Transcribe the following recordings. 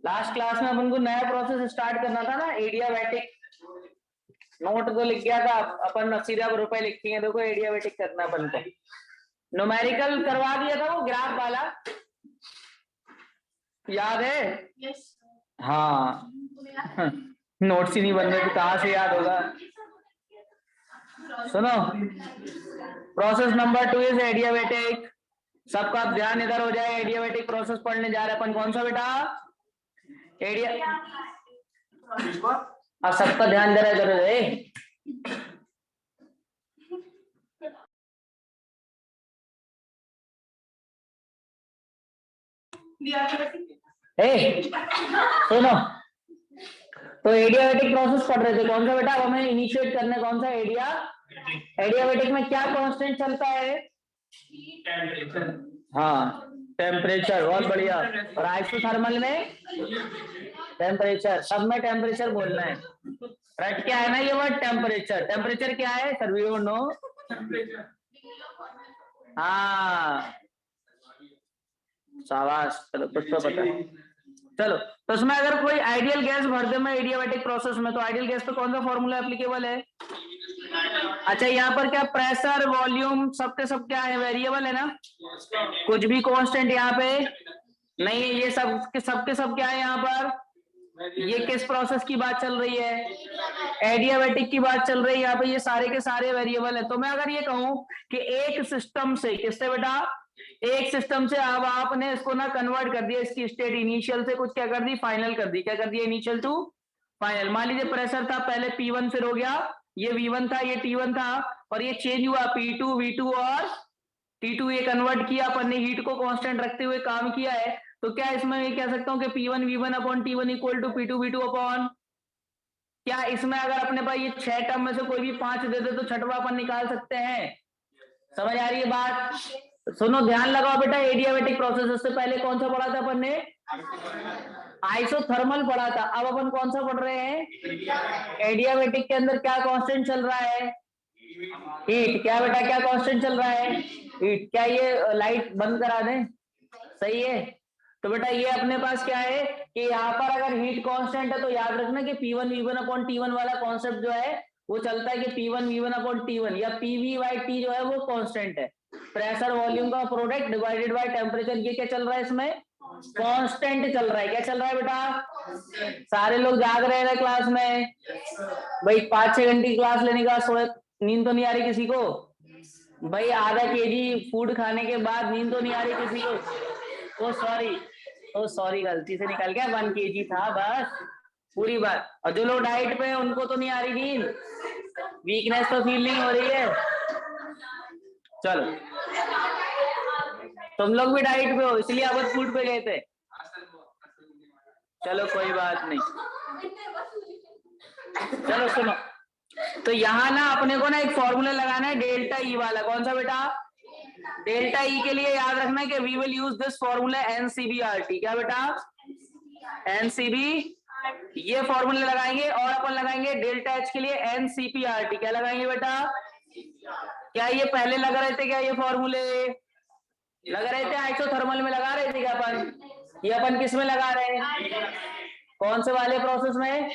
Last class में अपन को नया प्रोसेस स्टार्ट करना था ना, एडियाबैटिक। नोट तो लिख गया था, अपन 80 रुपए लिखती देखो, एडियाबैटिक करना अपन को। न्यूमेरिकल करवा दिया था वो ग्राफ वाला, याद है? yes. हाँ नोट्स ही नहीं बन रहे तो कहाँ से याद होगा। सुनो, प्रोसेस नंबर 2 इज एडियाबैटिक। सबका ध्यान इधर हो जाए, एडियाबैटिक प्रोसेस पढ़ने जा रहे हैं अपन। कौन सा बेटा? एडिया। अब सबका ध्यान इधर इधर हो जाए। सुनो, तो एडियाबैटिक प्रोसेस पढ़ रहे थे, कौन सा बेटा? अब हमें इनिशिएट करने कौन सा? एडियाबैटिक में क्या कांस्टेंट चलता है? हाँ, टेम्परेचर। बहुत बढ़िया। और आइसोथर्मल में टेम्परेचर। सब में टेम्परेचर बोलना है। रट क्या है ना ये वर्ड टेम्परेचर। टेम्परेचर क्या है सर? We don't know. हाँ शाबाश, चलो कुछ तो पता है। चलो, तो उसमें अगर कोई आइडियल गैस भर दे मैं एडियाबैटिक प्रोसेस में, तो आइडियल गैस पे कौन सा फॉर्मूला एप्लीकेबल है? अच्छा, यहाँ पर क्या प्रेशर, वॉल्यूम सबके सब क्या है? वेरिएबल है ना, कुछ भी कांस्टेंट यहाँ पे नहीं है। ये सबके सब क्या है यहाँ पर? ये किस प्रोसेस की बात चल रही है? एडियाबैटिक की बात चल रही है यहाँ पे। ये सारे के सारे वेरिएबल है। तो मैं अगर ये कहूं कि एक सिस्टम से, किससे बेटा? एक सिस्टम से अब आपने इसको ना कन्वर्ट कर दिया, इसकी स्टेट इनिशियल से कुछ क्या कर दी? फाइनल कर दी। क्या कर दिया? Initial to final. मान लीजिए प्रेशर था पहले P1, फिर हो गया ये V1 था, ये T1 था, और ये चेंज हुआ P2, V2 और T2। ये कन्वर्ट किया अपन ने, हीट को कांस्टेंट रखते हुए काम किया है। तो क्या इसमें ये कह सकता हूं कि P1 V1 upon T1 equal to P2 V2 upon, क्या इसमें अगर अपने पास ये 6 टर्म में से कोई भी 5 दे दे तो छठवा अपन निकाल सकते हैं? समझ आ रही है बात? सुनो, ध्यान लगाओ बेटा, एडियाबैटिक प्रोसेस। उससे पहले कौन सा पढ़ा था अपन ने? आइसोथर्मल पढ़ा था। अब अपन कौन सा पढ़ रहे हैं? एडियाबैटिक के अंदर क्या कांस्टेंट चल रहा है? हीट। क्या बेटा, क्या कांस्टेंट चल रहा है? हीट। क्या ये लाइट बंद करा दें? सही है। तो बेटा ये अपने पास क्या है कि यहाँ पर अगर हीट कांस्टेंट है तो याद रखना कि P1 V1 अपॉन T1 वाला कॉन्सेप्ट जो है वो चलता है कि P1 V1 अपॉन T1 या PV/T जो है वो कांस्टेंट है। प्रेशर वॉल्यूम का प्रोडक्ट डिवाइडेड बाय टेम्परेचर। ये क्या चल रहा है इसमें? कांस्टेंट चल रहा है। क्या चल रहा है बेटा? सारे लोग जाग रहे हैं क्लास में? भाई 5-6 घंटे की क्लास लेने का नींद तो नहीं आ रही किसी को? भाई आधा केजी फूड खाने के बाद नींद तो नहीं आ रही किसी को? ओ सॉरी, गलती से निकल गया, 1 kg था बस, पूरी बात। और जो लोग डाइट पे हैं उनको तो नहीं आ रही नींद, वीकनेस तो फील नहीं हो रही है? चलो, तुम लोग भी डाइट पे हो इसलिए अब फूड पे गए थे। चलो कोई बात नहीं। चलो सुनो, तो यहाँ ना अपने को ना एक फॉर्मूला लगाना है डेल्टा ई वाला। कौन सा बेटा? डेल्टा ई के लिए याद रखना है कि we will use this formula NCBRT। क्या बेटा? NCB, ये फॉर्मूले लगाएंगे। और अपन लगाएंगे डेल्टा H के लिए NCPRT। क्या लगाएंगे बेटा? क्या ये पहले लग रहे थे? क्या ये फॉर्मूले लग रहे थे? आइसोथर्मल में लगा रहे थे क्या अपन? ये अपन किस में लगा रहे हैं? कौन से वाले प्रोसेस में?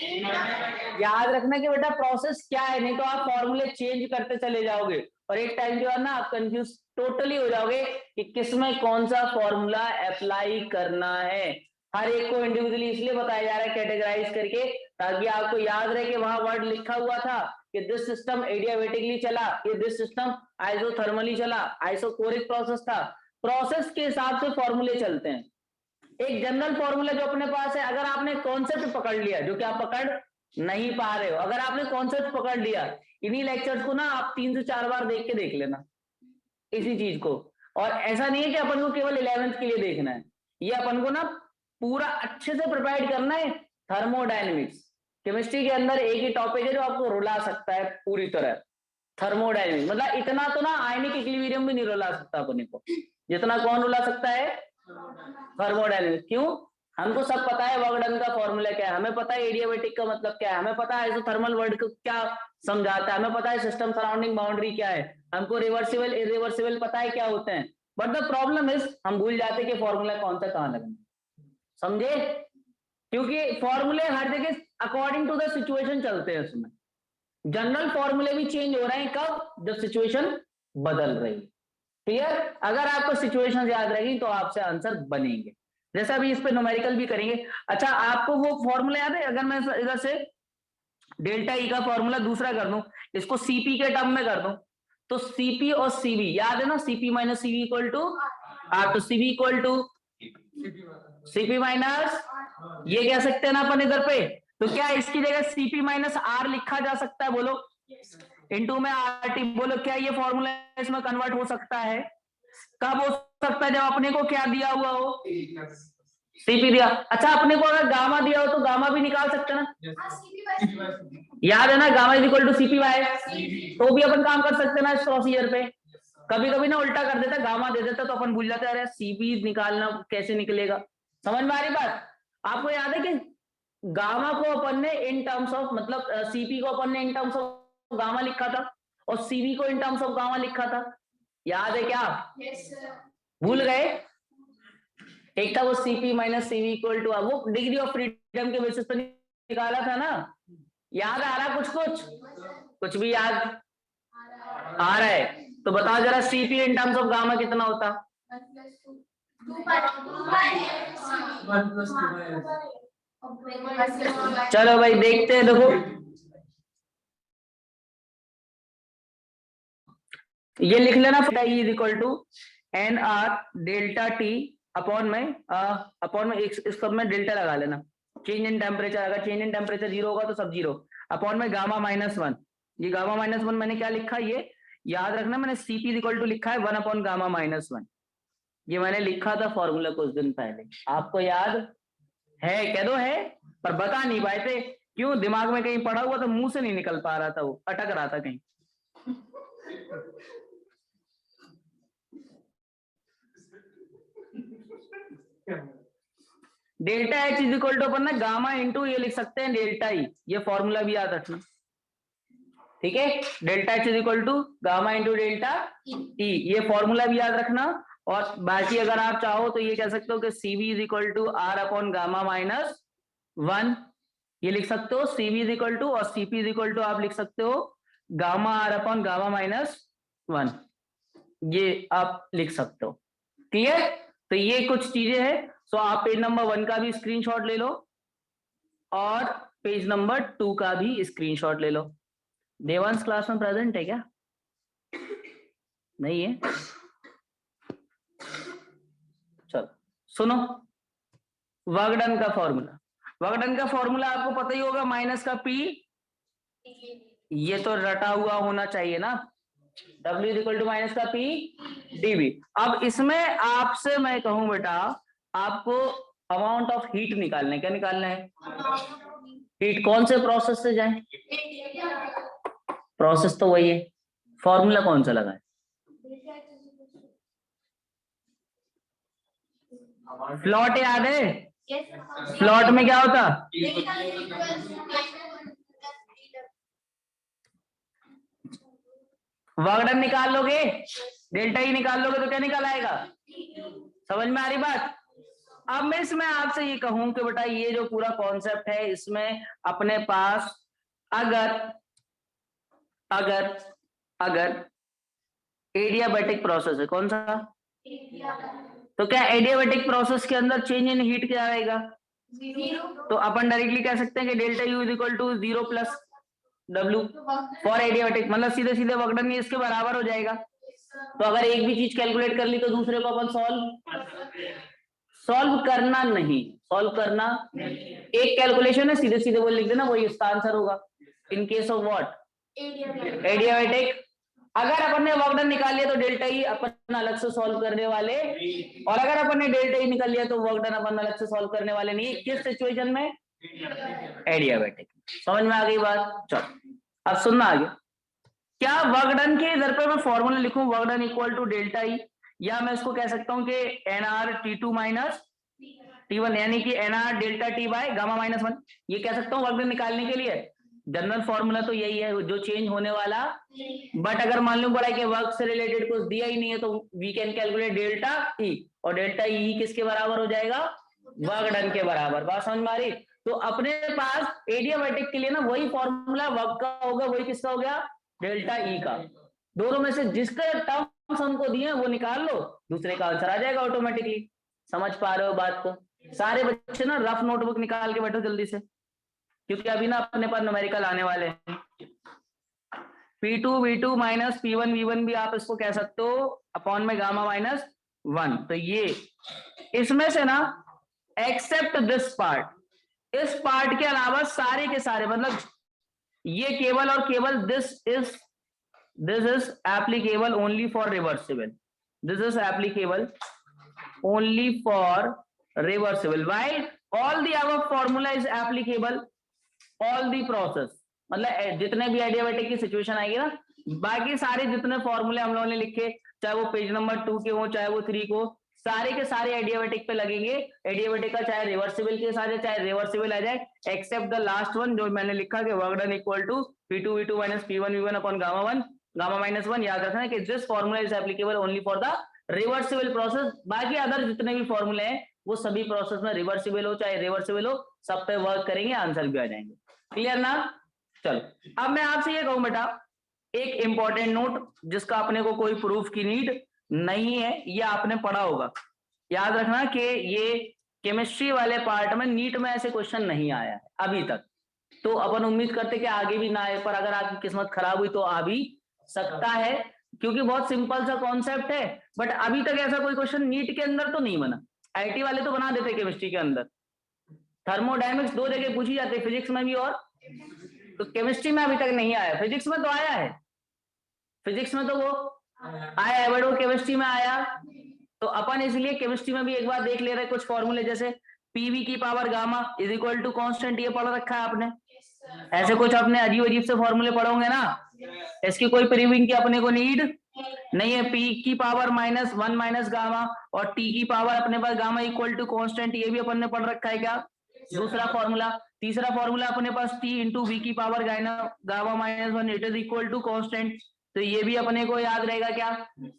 याद रखना कि बेटा प्रोसेस क्या है, नहीं तो आप फॉर्मूले चेंज करते चले जाओगे और एक टाइम के बाद ना आप कंफ्यूज टोटली हो जाओगे कि किसमें कौन सा फॉर्मूला अप्लाई करना है। हर एक को इंडिविजुअली इसलिए बताया जा रहा है कैटेगराइज करके, ताकि आपको याद रहे कि वहां वर्ड लिखा हुआ था कि दिस सिस्टम एडियाबैटिकली चला, ये दिस सिस्टम आइसोथर्मली चला, आइसोकोरिक प्रोसेस था। प्रोसेस के हिसाब से फॉर्मूले चलते हैं। एक जनरल फॉर्मूला जो अपने पास है, अगर आपने कॉन्सेप्ट पकड़ लिया, जो कि आप पकड़ नहीं पा रहे हो, अगर आपने कॉन्सेप्ट पकड़ लिया, इन्हीं लेक्चर्स को ना आप 3 से 4 बार देख के देख लेना इसी चीज को। और ऐसा नहीं है कि अपन को केवल 11th के लिए देखना है, ये अपन को ना पूरा अच्छे से प्रिपेयर करना है। थर्मोडायनेमिक्स, केमिस्ट्री के अंदर एक ही टॉपिक है जो आपको रुला सकता है पूरी तरह, थर्मोडायनेमिक्स। मतलब इतना तो ना आयनिक इक्विलिब्रियम भी नहीं रुला सकता अपने को जितना कौन रुला सकता है? थर्मोडायनेमिक्स। क्यों? हमको सब पता है वर्क डन का फॉर्मूला क्या है, हमें पता है एडियाबैटिक का मतलब क्या है, हमें पता है आइसोथर्मल वर्ड को क्या समझाता है, हमें पता है सिस्टम सराउंडिंग बाउंड्री क्या है, हमको रिवर्सिबल इरिवर्सिबल पता है क्या होते हैं। बट द प्रॉब्लम इज हम भूल जाते कि फॉर्मूला कौन सा कहां लगना। समझे? क्योंकि फॉर्मूले हर जगह अकॉर्डिंग टू द सिचुएशन चलते हैं, उसमें जनरल फॉर्मूले भी चेंज हो रहे हैं कब, जब सिचुएशन बदल रही है। क्लियर? अगर आपको सिचुएशन याद रहेगी तो आपसे आंसर बनेंगे। जैसा अभी इस पे न्यूमेरिकल भी करेंगे। अच्छा, आपको वो फॉर्मूला याद है? अगर मैं इधर से डेल्टा ई का फॉर्मूला दूसरा कर दूं, इसको सीपी के टर्म में कर दूं, तो सीपी और सीवी याद है ना, CP minus CV equal to R, तो CV equal to CP minus, ये कह सकते हैं ना अपन इधर पे। तो क्या इसकी जगह सीपी माइनस आर लिखा जा सकता है? बोलो। इनटू में आर टी। बोलो, क्या ये फॉर्मूला इसमें कन्वर्ट हो सकता है? कब हो सकता है? जब अपने को क्या दिया हुआ हो, सीपी दिया। अच्छा, अपने को अगर गामा दिया हो तो गामा भी निकाल सकते ना, याद है ना, gamma is equal to CP by, तो भी अपन काम कर सकते ना इस प्रोसीजर पे। कभी कभी ना उल्टा कर देता, गामा दे देता तो अपन भूल जाते, अरे सीपी निकालना कैसे निकलेगा। समझ में आ रही बात? आपको याद है कि गामा को अपन ने इन टर्म्स ऑफ, मतलब सीपी को अपन ने इन टर्म्स ऑफ गामा लिखा था और सीवी को इन टर्म्स ऑफ गामा लिखा था, याद है क्या? भूल गए? एक था वो CP minus CV equal to, वो डिग्री ऑफ फ्रीडम के बेसिस पर निकाला था ना। याद आ रहा? कुछ भी याद आ रहा है तो बताओ जरा, CP in terms of gamma कितना होता? चलो भाई देखते हैं, देखो ये लिख लेना, E is equal to N R delta T upon में इस सब में डेल्टा लगा लेना। चेंज इन टेम्परेचर, अगर चेंज इन टेम्परेचर जीरो होगा तो सब जीरो, अपॉन में गामा माइनस वन। ये गामा माइनस वन मैंने क्या लिखा, ये याद रखना, मैंने सीपी इज इक्वल टू लिखा है one upon gamma minus one. ये मैंने लिखा था फॉर्मूला कुछ दिन पहले, आपको याद है? कह दो है, पर बता नहीं पाए थे। क्यों? दिमाग में कहीं पड़ा हुआ तो मुंह से नहीं निकल पा रहा था, वो अटक रहा था कहीं। Delta H is equal to अपन ना गामा इंटू ये लिख सकते हैं डेल्टा ई, ये फॉर्मूला भी याद रखना, ठीक है? Delta H is equal to gamma into delta E, ये फॉर्मूला भी याद रखना। और बाकी अगर आप चाहो तो ये कह सकते हो कि CV is equal to R upon gamma minus one, ये लिख सकते हो सीवी इज इक्वल टू, और सीपी इज इक्वल टू आप लिख सकते हो gamma R upon gamma minus one, ये आप लिख सकते हो। क्लियर? तो ये कुछ चीजें हैं। सो आप पेज नंबर 1 का भी स्क्रीनशॉट ले लो और पेज नंबर 2 का भी स्क्रीनशॉट ले लो। देवांश क्लास में प्रेजेंट है क्या? नहीं है? चलो सुनो, वर्क डन का फॉर्मूला, वर्क डन का फॉर्मूला आपको पता ही होगा, माइनस का पी, ये तो रटा हुआ होना चाहिए ना, W is equal to minus का पी डीवी। अब इसमें आपसे मैं कहूं बेटा, आपको अमाउंट ऑफ हीट निकालना है। क्या निकालना है? हीट। कौन से प्रोसेस से जाए? प्रोसेस तो वही है, फॉर्मूला कौन सा लगा है? फ्लॉट याद है? फ्लॉट में क्या होता? वर्क डन निकाल लोगे, डेल्टा ई निकाल लोगे तो क्या निकाल आएगा? समझ में आ रही बात? अब मैं इसमें आपसे ये कहूं कि बेटा ये जो पूरा कॉन्सेप्ट है, इसमें अपने पास अगर अगर अगर एडियाबैटिक प्रोसेस है, कौन सा? तो क्या एडियाबैटिक प्रोसेस के अंदर चेंज इन हीट क्या आएगा? तो अपन डायरेक्टली कह सकते हैं कि delta U is equal to 0 plus W for adiabatic, मतलब सीधे सीधे वर्क डन इसके बराबर हो जाएगा। तो अगर एक भी चीज कैलकुलेट कर ली तो दूसरे को अपन सॉल्व करना नहीं, सॉल्व करना एक कैलकुलेशन है, सीधे सीधे वो लिख देना, वही इसका आंसर होगा। इन केस ऑफ व्हाट? एडियाबैटिक। अगर अपन ने वर्क डन निकाल लिया तो डेल्टा ई अपन अलग से सॉल्व करने वाले, और अगर अपन ने डेल्टा ई निकाल लिया तो वर्क डन अपन अलग से सॉल्व करने वाले नहीं। किस सिचुएशन में? एडियाबैटिक। समझ में आ गई बात? चलो अब सुनना आगे। क्या वर्क डन के इधर पर मैं फॉर्मूला लिखूं, work done equal to delta E, या मैं इसको कह सकता हूं कि एनआर T2 माइनस T1, यानी कि NR delta T by gamma minus one, ये कह सकता हूं वर्क डन निकालने के लिए। जनरल फॉर्मूला तो यही है जो चेंज होने वाला, बट अगर मान लो पड़ा कि वर्क से रिलेटेड कुछ दिया ही नहीं है तो we can calculate delta E, और डेल्टा ई किसके बराबर हो जाएगा? वर्क डन के बराबर। बात समझ में आ रही? तो अपने पास एडियाबैटिक के लिए ना वही फॉर्मूला वर्क का होगा, वही किसका हो गया, डेल्टा ई का। दोनों में से जिसका टर्म्स हमको दिए वो निकाल लो, दूसरे का आंसर आ जाएगा ऑटोमेटिकली। समझ पा रहे हो बात को? सारे बच्चे ना रफ नोटबुक निकाल के बैठो जल्दी से, क्योंकि अभी ना अपने पास न्यूमेरिकल आने वाले हैं। P2 V2 minus P1 V1 भी आप इसको कह सकते हो अपॉन में गामा माइनस 1। तो ये इसमें से ना एक्सेप्ट दिस पार्ट, इस पार्ट के अलावा सारे के सारे, मतलब ये केवल और केवल this is applicable only for reversible, this is applicable only for reversible, while all the above formula is applicable all the process। मतलब जितने भी एडियाबैटिक की सिचुएशन आएगी ना, बाकी सारे जितने फॉर्मूले हम लोगों ने लिखे, चाहे वो पेज नंबर 2 के हो चाहे वो 3 को, सारे के सारे एडियाबैटिक पे लगेंगे। एडियाबैटिक का चाहे रिवर्सिबल के साथ चाहे रिवर्सिबल आ जाए, एक्सेप्ट द लास्ट वन जो मैंने लिखा कि work done equal to P2 V2 minus P1 V1 upon gamma 1 gamma minus 1। याद रखना है कि this formula is applicable only for the reversible process. बाकी अदर जितने भी फॉर्मूले हैं वो सभी प्रोसेस में रिवर्सिबल हो चाहे रिवर्सिबल हो, सब पे वर्क करेंगे, आंसर भी आ जाएंगे। क्लियर ना? चलो अब मैं आपसे ये कहूं बेटा, एक इंपॉर्टेंट नोट जिसका अपने को कोई प्रूफ की नीड नहीं है, ये आपने पढ़ा होगा। याद रखना कि ये केमिस्ट्री वाले पार्ट में नीट में ऐसे क्वेश्चन नहीं आया है अभी तक, तो अपन उम्मीद करते कि आगे भी ना आए, पर अगर आपकी किस्मत खराब हुई तो आ भी सकता है, क्योंकि बहुत सिंपल सा कॉन्सेप्ट है। बट अभी तक ऐसा कोई क्वेश्चन नीट के अंदर तो नहीं बना। आईटी वाले तो बना देते केमिस्ट्री के अंदर, थर्मोडायनेमिक्स 2 जगह पूछी जाती है, फिजिक्स में भी और तो केमिस्ट्री में अभी तक नहीं आया। फिजिक्स में तो आया है, फिजिक्स में तो वो आया है, बट वो केमिस्ट्री में आया तो अपन इसलिए केमिस्ट्री में भी एक बार देख ले रहे कुछ फॉर्मूले, जैसे पीवी की power gamma is equal to constant, ये पढ़ रखा है आपने। ऐसे कुछ अपने अजीब अजीब से फॉर्मूले पढ़ोगे ना, इसकी कोई प्रूविंग की अपने को नीड नहीं है। पी की पावर माइनस 1 माइनस गामा और टी की पावर अपने पास गामा इक्वल टू कांस्टेंट, ये भी अपन ने पढ़ रखा है क्या, दूसरा फॉर्मूला। तीसरा फॉर्मूला अपने पास टी इंटू वी की power gamma minus 1 it is equal to constant, तो ये भी अपने को याद रहेगा क्या।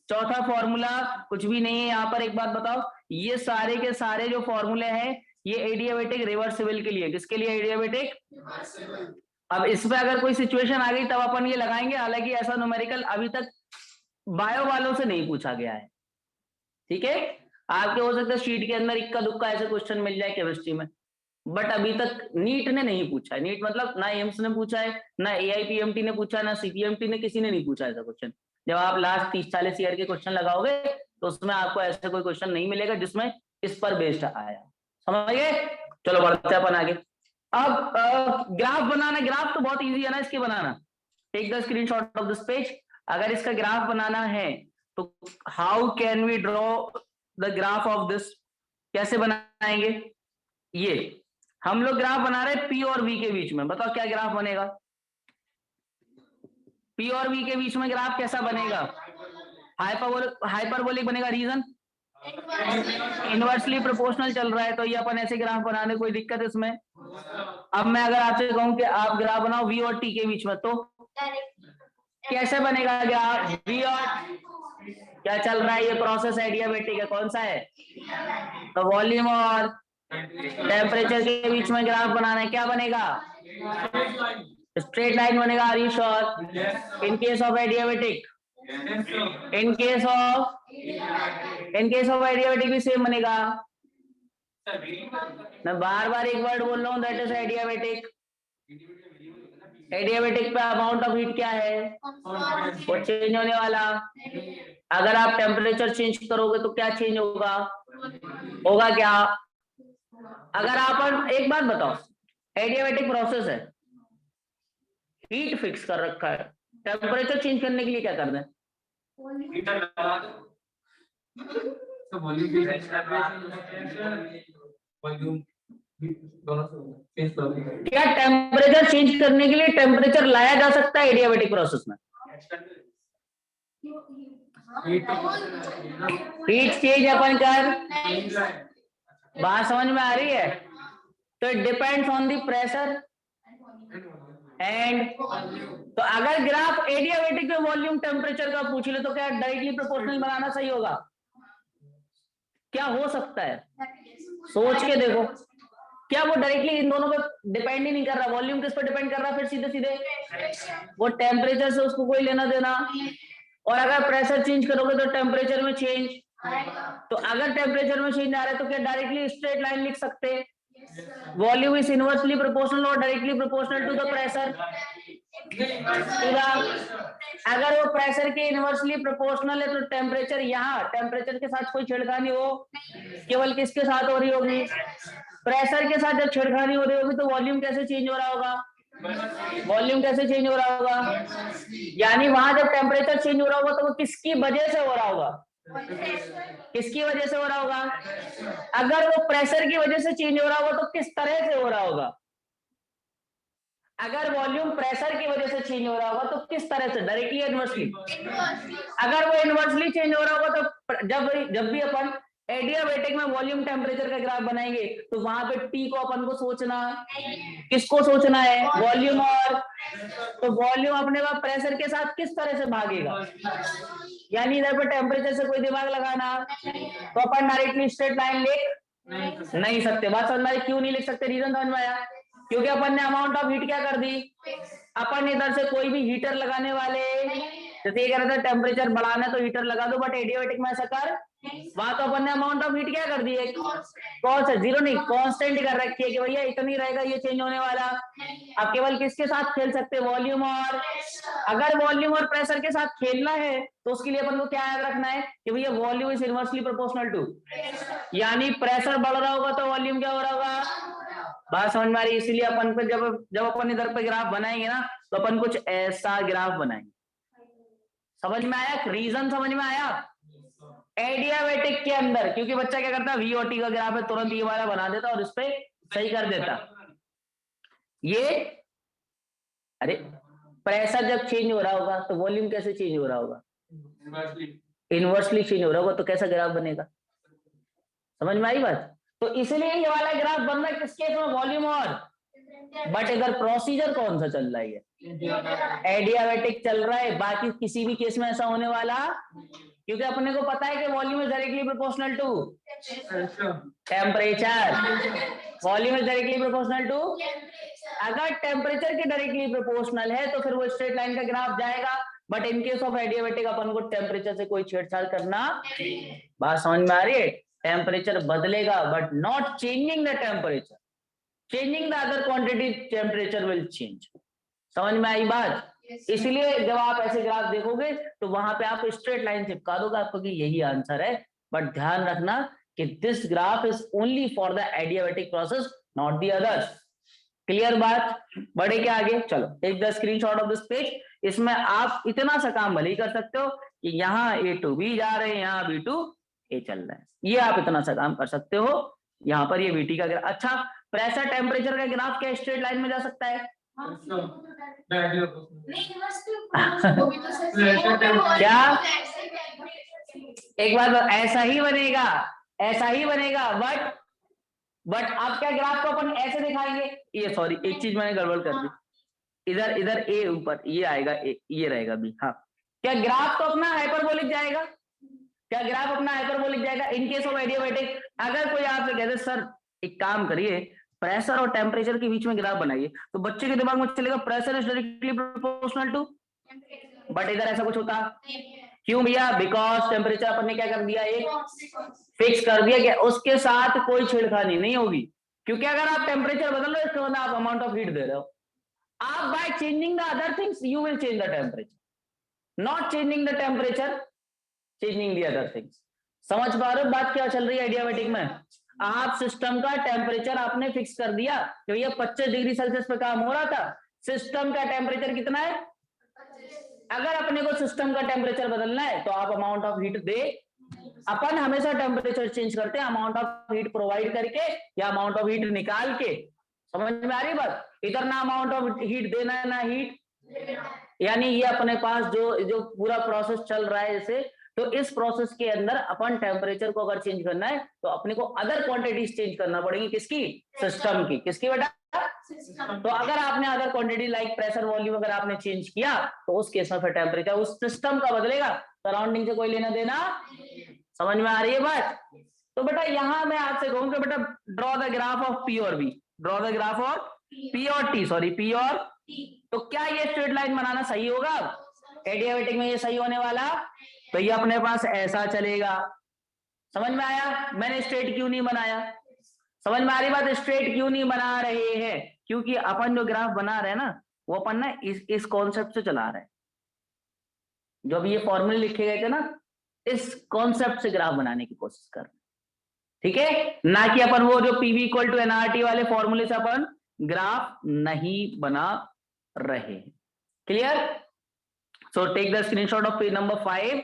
चौथा फॉर्मूला कुछ भी नहीं है यहाँ पर। एक बात बताओ, ये सारे के सारे जो फॉर्मूले हैं ये एडियाबैटिक रिवर्सिबल के लिए, किसके लिए एडियाबैटिक। अब इसमें अगर कोई सिचुएशन आ गई तब अपन ये लगाएंगे, हालांकि ऐसा न्यूमेरिकल अभी तक बायो वालों से नहीं पूछा गया है। ठीक है, आपके हो सकता है शीट के अंदर इक्का दुक्का ऐसे क्वेश्चन मिल जाए केमिस्ट्री में, बट अभी तक नीट ने नहीं पूछा है। नीट मतलब ना एम्स ने पूछा है, ना एआईपीएमटी ने पूछा है, ना सीपीएमटी ने, किसी ने नहीं पूछा ऐसा क्वेश्चन। जब आप लास्ट 30-40 ईयर के क्वेश्चन लगाओगे तो उसमें आपको ऐसा कोई क्वेश्चन नहीं मिलेगा जिसमें इस पर बेस्ड आया। समझ गए? चलो बढ़ते अपन आगे। अब ग्राफ बनाना, ग्राफ तो बहुत इजी है ना इसके बनाना। Take the screenshot of this page. अगर इसका ग्राफ बनाना है तो how can we draw the graph of this, कैसे बनाएंगे। ये हम लोग ग्राफ बना रहे हैं पी और वी के बीच में, बताओ क्या ग्राफ बनेगा। पी और वी के बीच में ग्राफ कैसा बनेगा, हाइपरबोलिक बनेगा। रीजन इनवर्सली प्रोपोर्शनल चल रहा है, तो ये अपन ऐसे ग्राफ बनाने, कोई दिक्कत है इसमें। अब मैं अगर आपसे कहूं कि आप ग्राफ बनाओ वी और टी के बीच में, तो कैसे बनेगा ग्राफ। वी और क्या चल रहा है, ये प्रोसेस एडियाबैटिक है, कौन सा है, तो वॉल्यूम और टेम्परेचर के बीच में ग्राफ बनाना है, क्या बनेगा, स्ट्रेट लाइन बनेगा। Are you sure? In case of adiabatic, in case of adiabatic भी सेम बनेगा। मैं बार बार एक वर्ड बोल रहा हूँ, दैट इज एडियाबैटिक। एडियाबैटिक पे अमाउंट ऑफ हीट क्या है, वो चेंज होने वाला। अगर आप टेम्परेचर चेंज करोगे तो क्या चेंज होगा, होगा क्या। अगर आप एक बात बताओ, एडियाबैटिक प्रोसेस है, हीट फिक्स कर रखा है, टेम्परेचर चेंज करने के लिए क्या करना है, क्या टेम्परेचर चेंज करने के लिए टेम्परेचर लाया जा सकता है एडियाबैटिक प्रोसेस में। हीट चेंज अपन कर, बात समझ में आ रही है। तो it depends on the pressure and, तो अगर ग्राफ एडियाबैटिक में वॉल्यूम टेम्परेचर का पूछ ले तो क्या डायरेक्टली प्रोपोर्शनल बनाना सही होगा, क्या हो सकता है, सोच के देखो, क्या वो डायरेक्टली इन दोनों पे डिपेंड ही नहीं कर रहा? वॉल्यूम किस पर डिपेंड कर रहा है फिर सीधे सीधे? वो टेम्परेचर से उसको कोई लेना देना। और अगर प्रेशर चेंज करोगे तो टेम्परेचर में चेंज, तो अगर टेम्परेचर में चेंज आ रहा है तो क्या डायरेक्टली स्ट्रेट लाइन लिख सकते? वॉल्यूम इज इनवर्सली प्रोपोर्शनल और directly proportional to the pressure. अगर वो प्रेशर के इनवर्सली प्रोपोर्शनल है तो टेम्परेचर, यहाँ टेम्परेचर के साथ कोई छेड़खानी हो, केवल किसके साथ हो रही होगी? प्रेशर के साथ जब छेड़खानी हो रही होगी तो वॉल्यूम कैसे चेंज हो रहा होगा? वॉल्यूम कैसे चेंज हो रहा होगा? यानी वहां जब टेम्परेचर चेंज हो रहा होगा तो वो किसकी वजह से हो रहा होगा? किसकी वजह से हो रहा होगा? अगर वो प्रेशर की वजह से चेंज हो रहा होगा तो किस तरह से हो रहा होगा? अगर वॉल्यूम प्रेशर की वजह से चेंज हो रहा होगा तो किस तरह से? Directly inversely? अगर वो इनवर्सली चेंज हो रहा होगा तो जब भी अपन एडियाबैटिक में वॉल्यूम टेम्परेचर का ग्राफ बनाएंगे तो वहां पे टी को अपन को सोचना, किसको सोचना है? वॉल्यूम। और तो वॉल्यूम अपने का प्रेशर के साथ किस तरह से भागेगा? यानी इधर पे टेम्परेचर से कोई दिमाग लगाना, तो अपन डायरेक्टली स्ट्रेट लाइन लिख नहीं सकते। बात समझ में आई? क्यों नहीं लिख सकते? रीजन समझ में आया? क्योंकि अपन ने अमाउंट ऑफ हीट क्या कर दी? अपन इधर से कोई भी हीटर लगाने वाले, जैसे ये कह रहा था टेम्परेचर बढ़ाना तो हीटर लगा दो, बट एडियाबैटिक में ऐसा कर, वहां तो अपन ने अमाउंट ऑफ हीट क्या कर दी है? कौन सा? जीरो नहीं, कांस्टेंट कर रखी है कि भैया इतनी रहेगा, ये चेंज होने वाला। अब केवल किसके साथ खेल सकते? वॉल्यूम। और अगर वॉल्यूम और प्रेशर के साथ खेलना है तो उसके लिए अपन को क्या याद रखना है कि भैया volume is inversely proportional to, यानी प्रेशर बढ़ रहा होगा तो वॉल्यूम क्या हो रहा होगा? बात समझ में आ रही? इसीलिए अपन पे जब अपन इधर पे ग्राफ बनाएंगे ना तो अपन कुछ ऐसा ग्राफ बनाएंगे। समझ में आया? रीजन समझ में आया? एडियाबैटिक के अंदर क्योंकि बच्चा क्या करता है, वी और टी का ग्राफ है तुरंत ये वाला बना देता और इस पे सही कर देता। ये अरे प्रेशर जब चेंज हो रहा होगा तो वॉल्यूम कैसे चेंज हो रहा होगा? इनवर्सली चेंज हो रहा होगा, तो कैसा ग्राफ बनेगा? समझ में आई बात? तो इसलिए ये वाला ग्राफ बन रहा है किस केस में? वॉल्यूम और, बट इधर प्रोसीजर कौन सा चल रहा है? एडियाबैटिक चल रहा है। बाकी किसी भी केस में ऐसा होने वाला, क्योंकि अपने को पता है कि volume is directly proportional to temperature. Volume is directly proportional to, अगर टेम्परेचर के डायरेक्टली प्रोपोर्शनल है तो फिर वो स्ट्रेट लाइन का ग्राफ जाएगा। But in case of adiabatic अपन को टेम्परेचर से कोई छेड़छाड़ करना, बात समझ में आ रही है? टेम्परेचर बदलेगा but not changing the temperature, changing the other quantity temperature will change. समझ में आई बात? इसलिए जब आप ऐसे ग्राफ देखोगे तो वहां पे आप स्ट्रेट लाइन चिपका दोगे, आपको कि यही आंसर है। बट ध्यान रखना कि this graph is only for the adiabatic process, not the others. Clear बात? बढ़े क्या आगे? चलो take the screenshot of this page. इसमें आप इतना सा काम भले ही कर सकते हो कि यहाँ A to B जा रहे हैं, यहाँ B to A चल रहा है, ये आप इतना सा काम कर सकते हो। यहाँ पर ये VT का ग्राफ, अच्छा प्रेशर टेम्परेचर का ग्राफ क्या स्ट्रेट लाइन में जा सकता है? क्या एक बार ऐसा ही बनेगा, ऐसा ही बनेगा। बट आप क्या ग्राफ को अपन ऐसे दिखाएंगे? ये सॉरी एक चीज मैंने गड़बड़ कर दी, इधर ए ऊपर ये आएगा, ये रहेगा बी। हाँ, क्या ग्राफ तो अपना हाइपरबोलिक जाएगा? क्या ग्राफ अपना हाइपरबोलिक जाएगा? इन केस ऑफ एडियाबैटिक अगर कोई आपसे कहते सर एक काम करिए प्रेशर और टेम्परेचर के बीच में ग्राफ बनाइए, तो बच्चे के दिमाग में चलेगा pressure is directly proportional to, but इधर ऐसा कुछ होता क्यों भैया? बिकॉज टेम्परेचर अपन ने क्या कर दिया, एक फिक्स कर दिया कि उसके साथ कोई छेड़खानी नहीं होगी। क्योंकि अगर आप टेम्परेचर बदल रहे हो इसके बाद आप अमाउंट ऑफ हीट दे रहे हो, आप by changing the other things you will change the temperature, not changing the temperature changing the other things. समझ पा रहे हो बात क्या चल रही है एडियाबैटिक में? आप सिस्टम का टेम्परेचर आपने फिक्स कर दिया कि भैया 25 डिग्री सेल्सियस पे काम हो रहा था, सिस्टम का टेम्परेचर कितना है? अगर अपने को सिस्टम का टेम्परेचर बदलना है तो आप अमाउंट ऑफ हीट दे, अपन हमेशा टेम्परेचर चेंज करते हैं अमाउंट ऑफ हीट प्रोवाइड करके या अमाउंट ऑफ हीट निकाल के। समझ में आ रही बात? इधर ना अमाउंट ऑफ हीट देना है ना हीट, यानी ये अपने पास जो पूरा प्रोसेस चल रहा है जैसे, तो इस प्रोसेस के अंदर अपन टेम्परेचर को अगर चेंज करना है तो अपने को अदर क्वांटिटीज चेंज करना पड़ेगी। किसकी? सिस्टम की। किसकी बेटा? तो अगर आपने other quantity like pressure volume अगर आपने चेंज किया तो उस केस में फिर टेम्परेचर उस सिस्टम का बदलेगा, सराउंडिंग से कोई लेना देना। समझ में आ रही है बात? तो बेटा यहां मैं आपसे कहूंगा बेटा draw the graph of P और V, draw the graph of P और टी, सॉरी पी और तो क्या ये स्ट्रेट लाइन बनाना सही होगा? एडियाबेटिक में ये सही होने वाला, तो ये अपने पास ऐसा चलेगा। समझ में आया मैंने स्ट्रेट क्यों नहीं बनाया? समझ में आ रही बात? स्ट्रेट क्यों नहीं बना रहे हैं? क्योंकि अपन जो ग्राफ बना रहे हैं ना, वो अपन ना इस कॉन्सेप्ट से चला रहे हैं। जो अभी ये फॉर्मूले लिखे गए थे ना, इस कॉन्सेप्ट से ग्राफ बनाने की कोशिश कर रहे हैं, ठीक है? ना कि अपन वो जो पीवी इक्वल टू एनआरटी वाले फॉर्मूले से अपन ग्राफ नहीं बना रहे। Clear? So take the screenshot of page number 5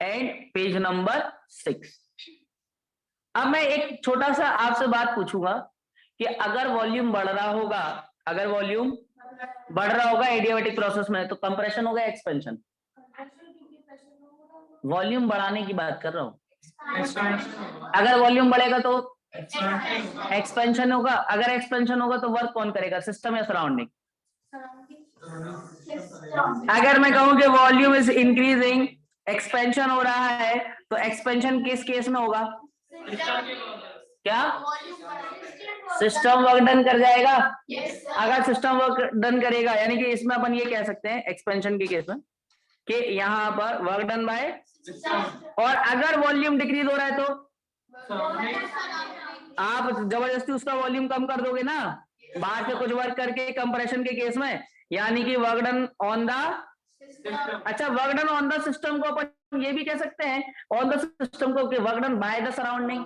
and page number 6। अब मैं एक छोटा सा आपसे बात पूछूंगा कि अगर वॉल्यूम बढ़ रहा होगा, अगर वॉल्यूम बढ़ रहा होगा एडियाबेटिक प्रोसेस में, तो कंप्रेशन होगा एक्सपेंशन? वॉल्यूम बढ़ाने की बात कर रहा हूं। अगर वॉल्यूम बढ़ेगा तो एक्सपेंशन होगा, अगर एक्सपेंशन होगा तो वर्क कौन करेगा, सिस्टम या सराउंडिंग? अगर मैं कहूं कि वॉल्यूम इज इंक्रीजिंग, एक्सपेंशन हो रहा है, तो एक्सपेंशन किस केस में होगा? क्या सिस्टम वर्क डन कर जाएगा? अगर सिस्टम वर्क डन करेगा, यानी कि इसमें अपन ये कह सकते हैं एक्सपेंशन के केस में कि यहाँ पर वर्क डन बाय, और अगर वॉल्यूम डिक्रीज हो रहा है तो आप जबरदस्ती उसका वॉल्यूम कम कर दोगे ना, बाहर से कुछ वर्क करके कंप्रेशन के केस में, यानी कि वर्क डन ऑन द, अच्छा work done on the system को अपन ये भी कह सकते हैं ऑन द सिस्टम को कि work done by the surrounding.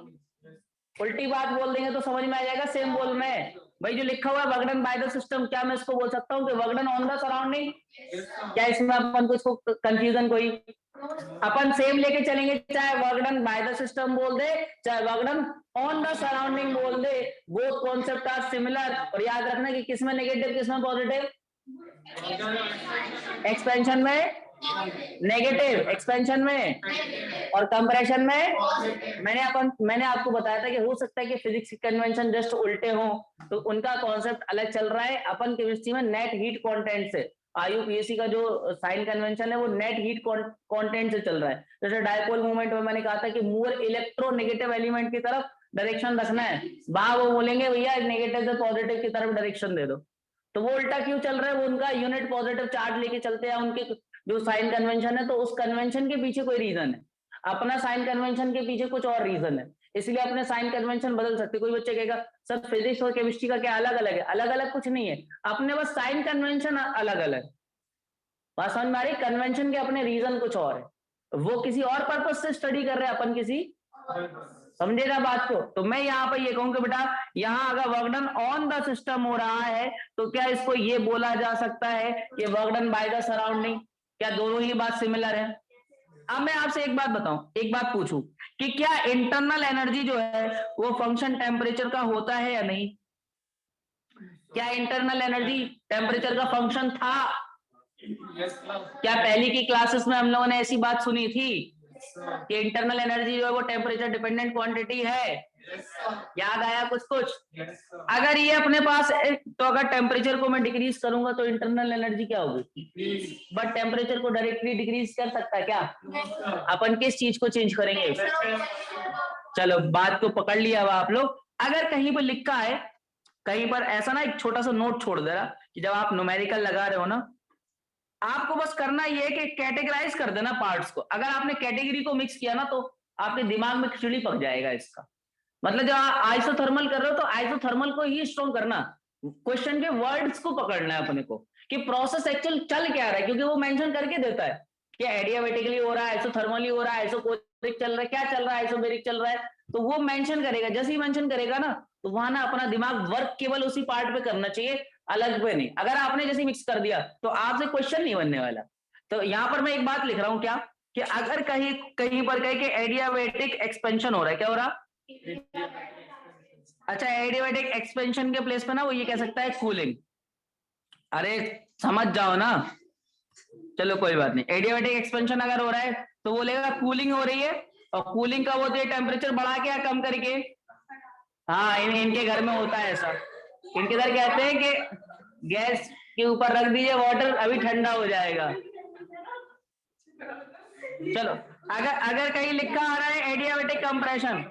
उल्टी बात बोल देंगे तो समझ में आ जाएगा, सेम बोल में भाई जो लिखा हुआ है work done by the system, क्या मैं इसको बोल सकता हूँ कि work done on the surrounding? क्या इसमें अपन को इसको कंफ्यूजन कोई? अपन सेम लेके चलेंगे, चाहे work done by the system बोल दे, चाहे work done on the surrounding बोल दे, बोथ कॉन्सेप्ट आर सिमिलर। और याद रखना कि किसमें नेगेटिव किसमें पॉजिटिव? एक्सपेंशन में नेगेटिव, एक्सपेंशन में, और कंप्रेशन में मैंने आपको बताया था कि हो सकता है कि फिजिक्स की कन्वेंशन जस्ट उल्टे हो, तो उनका कॉन्सेप्ट अलग चल रहा है। अपन केमिस्ट्री में नेट हीट कंटेंट से, आईयूपीएसी का जो साइन कन्वेंशन है वो नेट हीट कंटेंट से चल रहा है। जैसे डायपोल मूवमेंट में मैंने कहा था कि मूव इलेक्ट्रोनेगेटिव एलिमेंट की तरफ डायरेक्शन रखना है, वहां वो बोलेंगे भैया नेगेटिव से पॉजिटिव की तरफ डायरेक्शन दे दो, तो वो उल्टा क्यों चल रहा है? वो उनका यूनिट पॉजिटिव चार्ज लेके चलते हैं, उनके जो साइन कन्वेंशन है, तो उस कन्वेंशन के पीछे कोई रीजन है, अपना साइन कन्वेंशन के पीछे कुछ और रीजन है, इसलिए अपने साइन कन्वेंशन बदल सकते। कोई बच्चे कहेगा सर फिजिक्स और केमिस्ट्री का क्या अलग अलग है? अलग अलग कुछ नहीं है, अपने बस साइन कन्वेंशन अलग अलग। बात समझ में आ रही? कन्वेंशन के अपने रीजन कुछ और है, वो किसी और पर्पज से स्टडी कर रहे हैं, अपन किसी, समझेगा बात को? तो मैं यहाँ पर ये कहूँ कि बेटा यहाँ अगर work done on the system हो रहा है, तो क्या इसको ये बोला जा सकता है कि work done by the surrounding? क्या दोनों ही बात सिमिलर है? अब मैं आपसे एक बात बताऊं, एक बात पूछूं कि क्या इंटरनल एनर्जी जो है वो फंक्शन टेम्परेचर का होता है या नहीं? क्या इंटरनल एनर्जी टेम्परेचर का फंक्शन था? क्या पहली की क्लासेस में हम लोगों ने ऐसी बात सुनी थी कि इंटरनल एनर्जी जो है वो टेम्परेचर डिपेंडेंट क्वांटिटी है? याद आया कुछ कुछ? अगर ये अपने पास है, तो अगर टेम्परेचर को मैं डिक्रीज करूंगा तो इंटरनल एनर्जी क्या होगी? बट टेम्परेचर को डायरेक्टली डिक्रीज कर सकता है क्या? अपन किस चीज को चेंज करेंगे? चलो बात को पकड़ लिया अब आप लोग। अगर कहीं पर लिखा है, कहीं पर ऐसा ना एक छोटा सा नोट छोड़ दे रहा कि जब आप न्यूमेरिकल लगा रहे हो ना, आपको बस करना ये है कि कैटेगराइज कर देना पार्ट्स को। अगर आपने कैटेगरी को मिक्स किया ना, तो आपके दिमाग में खिचड़ी पक जाएगा इसका मतलब। जब आप आइसोथर्मल कर रहे हो तो आइसोथर्मल को ही स्ट्रॉन्ग करना, क्वेश्चन के वर्ड्स को पकड़ना है अपने को कि प्रोसेस एक्चुअल चल क्या रहा है, क्योंकि वो मेंशन करके देता है कि एडियाबेटिकली हो रहा है, आइसोथर्मली हो रहा है, आइसोकोरिक चल रहा है, क्या चल रहा है, आइसोबेरिक चल रहा है, तो वो मेंशन करेगा। जैसे ही मेंशन करेगा ना, तो वहां ना अपना दिमाग वर्क केवल उसी पार्ट पे करना चाहिए, अलग पे नहीं। अगर आपने जैसे मिक्स कर दिया तो आपसे क्वेश्चन नहीं बनने वाला। तो यहाँ पर मैं एक बात लिख रहा हूँ क्या, कि अगर कहीं कहीं पर कहे कि एडियाबेटिक एक्सपेंशन हो रहा है, क्या हो रहा? अच्छा, एडियाबेटिक एक्सपेंशन के प्लेस पे ना वो ये कह सकता है कूलिंग। अरे समझ जाओ ना, चलो कोई बात नहीं। एडियाबेटिक एक्सपेंशन अगर हो रहा है तो बोलेगा कूलिंग हो रही है, और कूलिंग कब होती है? टेम्परेचर बढ़ा के या कम करके? हाँ, इनके घर में होता है ऐसा। इनके घर कहते हैं कि गैस के ऊपर रख दीजिए वाटर, अभी ठंडा हो जाएगा। चलो, अगर कहीं लिखा आ रहा है एडियाबेटिक कंप्रेशन,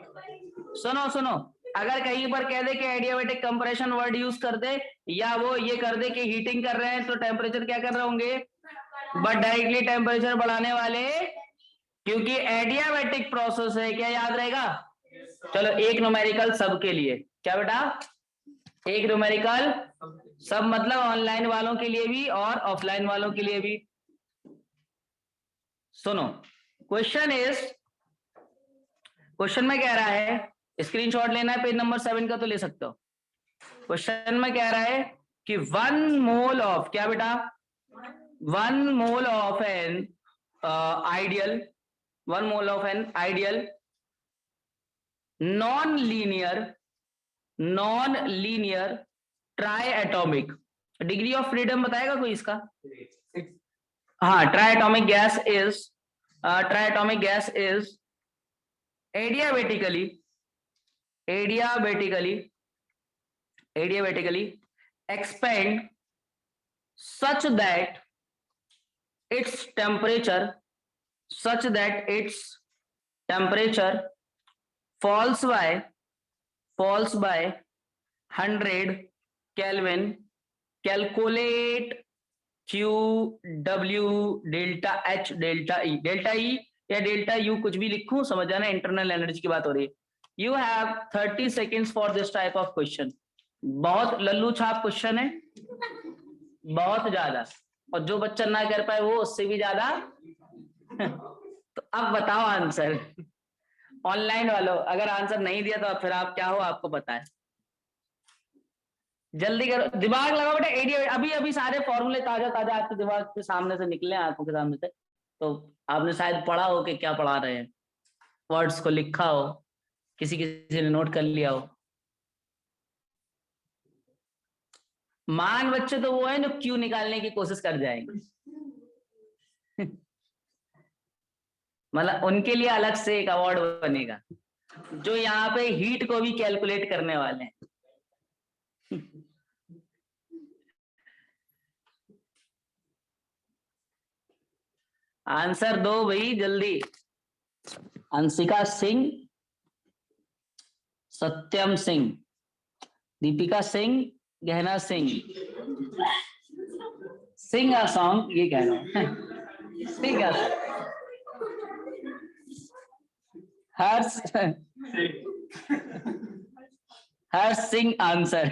सुनो सुनो, अगर कहीं पर कह दे कि एडियाबेटिक कंप्रेशन वर्ड यूज कर दे, या वो ये कर दे कि हीटिंग कर रहे हैं, तो टेम्परेचर क्या कर रहे होंगे, बट डायरेक्टली टेम्परेचर बढ़ाने वाले, क्योंकि एडियाबेटिक प्रोसेस है। क्या याद रहेगा? चलो एक न्यूमेरिकल सबके लिए, क्या बेटा, एक न्यूमेरिकल सब मतलब ऑनलाइन वालों के लिए भी और ऑफलाइन वालों के लिए भी। सुनो, क्वेश्चन इज, क्वेश्चन में कह रहा है, स्क्रीनशॉट लेना है पेज नंबर 7 का तो ले सकते हो। क्वेश्चन में कह रहा है कि 1 मोल ऑफ, क्या बेटा, 1 mole of an ideal, 1 mole of an ideal non linear try atomic, degree of freedom बताएगा कोई इसका? हाँ, try atomic gas is adiabatically expand such that its temperature falls by 100 Kelvin. Calculate Q W delta H delta E या delta U, कुछ भी लिखूं, समझ जाना इंटरनल एनर्जी की बात हो रही है। You have 30 seconds for this type of question. बहुत लल्लू छाप क्वेश्चन है, बहुत ज्यादा, और जो बच्चा ना कर पाए वो उससे भी ज्यादा। तो अब बताओ आंसर, ऑनलाइन वालों अगर आंसर नहीं दिया तो फिर आप क्या हो, आपको पता है। जल्दी करो, दिमाग लगाओ बेटा। एडिया अभी अभी सारे फॉर्मूले ताजा ताजा आपके दिमाग के सामने से निकले, आंखों के सामने से, तो आपने शायद पढ़ा हो कि क्या पढ़ा रहे हैं, वर्ड्स को लिखा हो, किसी किसी ने नोट कर लिया हो। मान बच्चे तो वो है जो क्यू निकालने की कोशिश कर जाएंगे। मतलब उनके लिए अलग से एक अवार्ड बनेगा, जो यहाँ पे हीट को भी कैलकुलेट करने वाले हैं। आंसर दो भाई जल्दी। अंशिका सिंह, सत्यम सिंह, दीपिका सिंह, गहना सिंह, सिंग अ सॉन्ग, ये कह रहा हूं। सिंग अ हर्ष, हर्ष सिंह आंसर।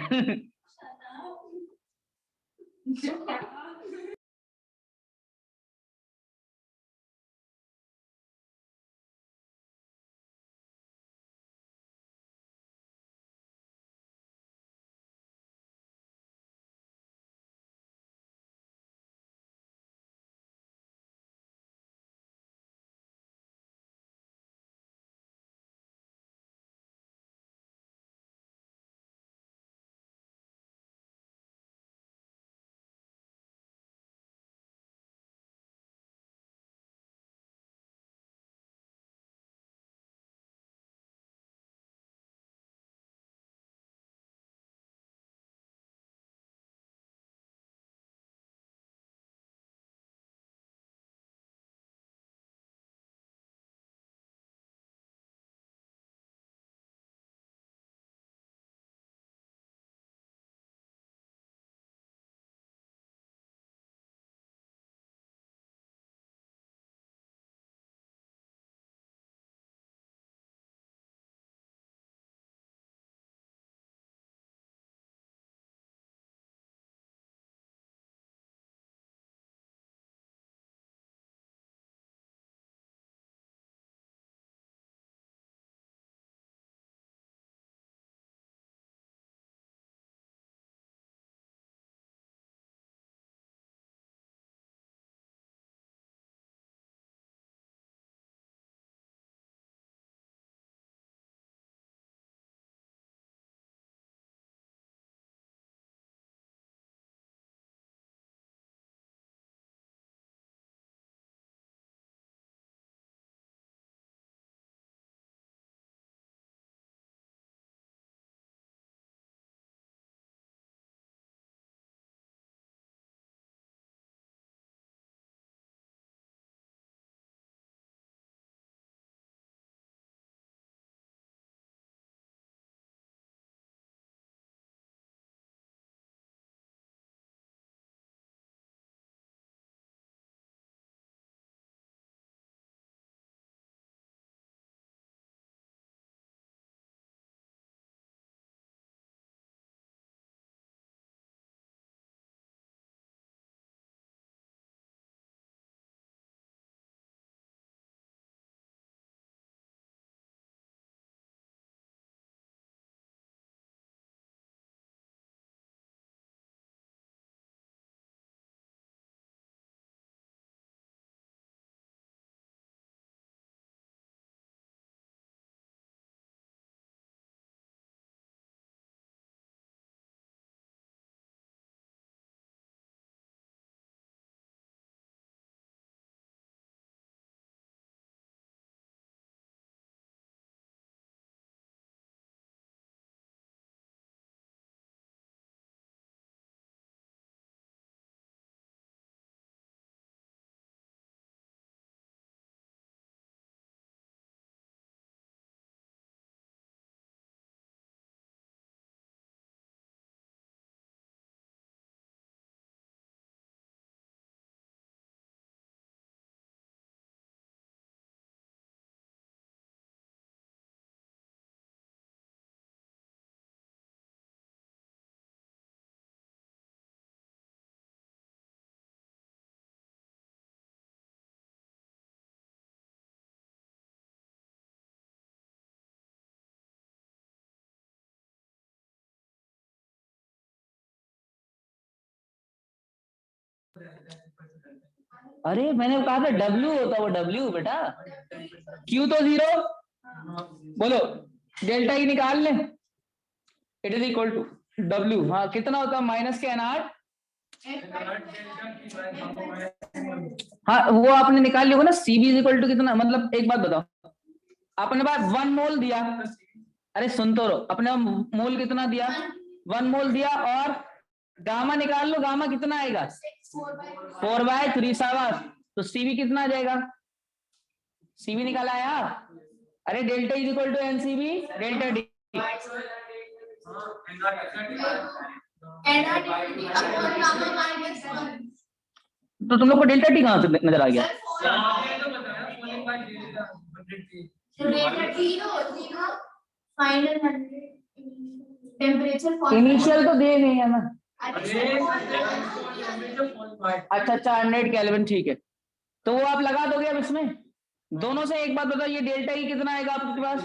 अरे मैंने कहा था W होता, वो W बेटा, Q तो 0। बोलो डेल्टा ई निकाल ले, it is equal to W। हाँ कितना होता, माइनस के N8। हाँ वो आपने निकाल लिया होगा ना, CB इज इक्वल टू कितना, मतलब एक बात बताओ, अपने पास 1 मोल दिया, अरे सुन तो रो, अपने मोल कितना दिया, 1 मोल दिया, और गामा निकाल लो, गामा कितना आएगा 4/3 शाबाश। तो सीवी कितना आ जाएगा, सीवी निकाला यार, अरे delta is equal to NCB delta D. तो तुम लोग को डेल्टा टी कहां से नजर आ गया, इनिशियल तो दे नहीं है ना। अच्छा 100 केल्विन, ठीक है, तो वो आप लगा दोगे अब इसमें। दोनों से एक बात बताओ, ये डेल्टा ई कितना आएगा आपके पास,